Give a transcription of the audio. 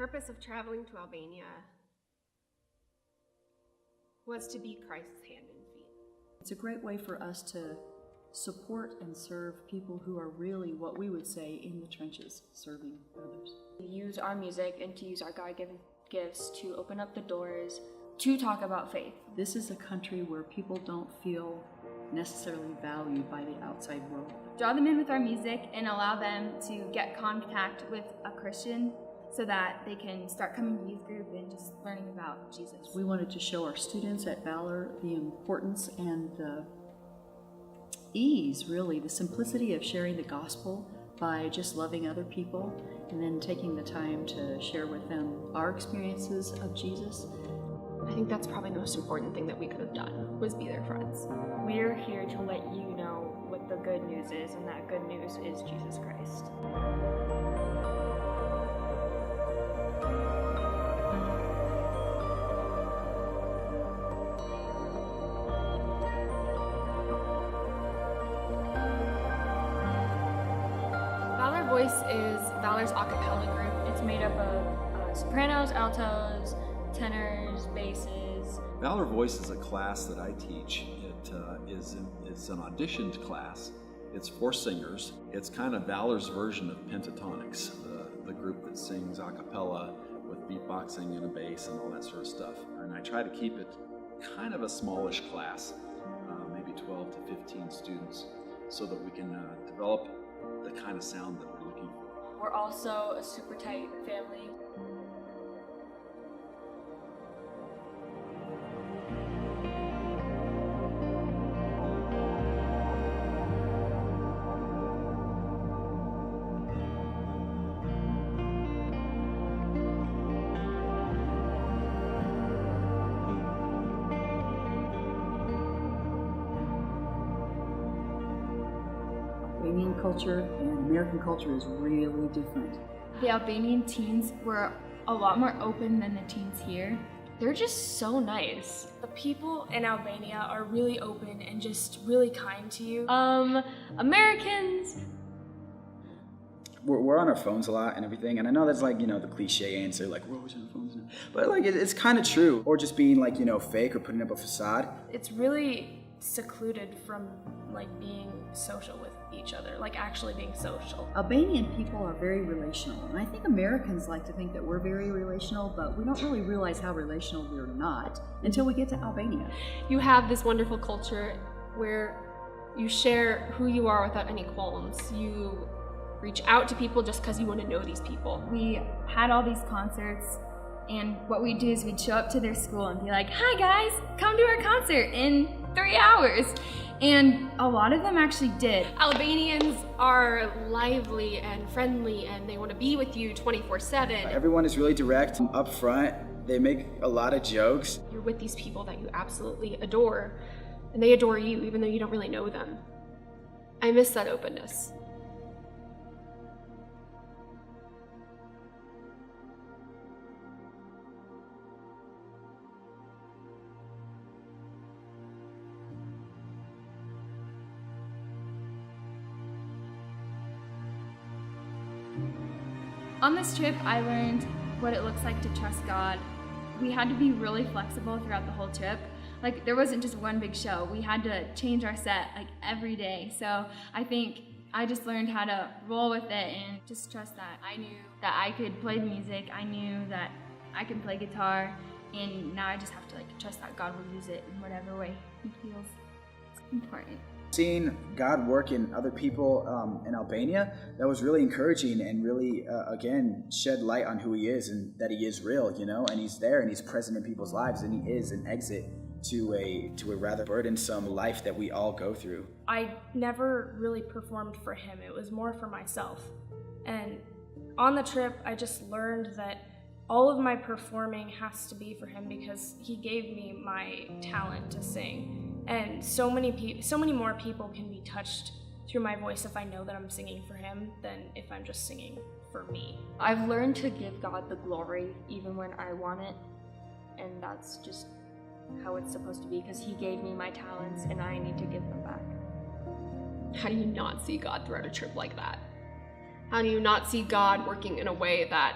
purpose of traveling to Albania was to be Christ's hand and feet. It's a great way for us to support and serve people who are really what we would say in the trenches, serving others. To use our music and to use our God-given gifts to open up the doors to talk about faith. This is a country where people don't feel necessarily valued by the outside world. Draw them in with our music and allow them to get contact with a Christian so that they can start coming to youth group and just learning about Jesus. We wanted to show our students at Valor the importance and the ease, really, the simplicity of sharing the gospel by just loving other people and then taking the time to share with them our experiences of Jesus. I think that's probably the most important thing that we could have done, was be their friends. We're here to let you know what the good news is, and that good news is Jesus Christ. Valor Voice is Valor's a cappella group. It's made up of sopranos, altos, tenors, basses. Valor Voice is a class that I teach. It's an auditioned class. It's for singers. It's kind of Valor's version of Pentatonics, the group that sings a cappella with beatboxing and a bass and all that sort of stuff. And I try to keep it kind of a smallish class, maybe 12 to 15 students, so that we can develop the kind of sound that we're looking for. We're also a super tight family. Albanian culture and American culture is really different. The Albanian teens were a lot more open than the teens here. They're just so nice. The people in Albania are really open and just really kind to you. Americans. We're on our phones a lot and everything, and I know that's like, the cliche answer, like, we're always on our phones now. But like, it's kind of true. Or just being like, fake or putting up a facade. It's really secluded from like being social with each other, like actually being social. Albanian people are very relational, and I think Americans like to think that we're very relational, but we don't really realize how relational we're not until we get to Albania. You have this wonderful culture where you share who you are without any qualms. You reach out to people just because you want to know these people. We had all these concerts, and what we'd do is we'd show up to their school and be like, "Hi guys, come to our concert in 3 hours." And a lot of them actually did. Albanians are lively and friendly, and they want to be with you 24/7. Everyone is really direct, up front. They make a lot of jokes. You're with these people that you absolutely adore, and they adore you even though you don't really know them. I miss that openness. On this trip, I learned what it looks like to trust God. We had to be really flexible throughout the whole trip. Like, there wasn't just one big show. We had to change our set like every day. So I think I just learned how to roll with it and just trust that. I knew that I could play the music. I knew that I could play guitar. And now I just have to trust that God will use it in whatever way He feels important. Seeing God work in other people in Albania, that was really encouraging and really, again, shed light on who He is and that He is real, and He's there and He's present in people's lives, and He is an exit to a rather burdensome life that we all go through. I never really performed for Him. It was more for myself. And on the trip, I just learned that all of my performing has to be for Him because He gave me my talent to sing. And so many more people can be touched through my voice if I know that I'm singing for Him than if I'm just singing for me. I've learned to give God the glory even when I want it, and that's just how it's supposed to be because He gave me my talents and I need to give them back. How do you not see God throughout a trip like that? How do you not see God working in a way that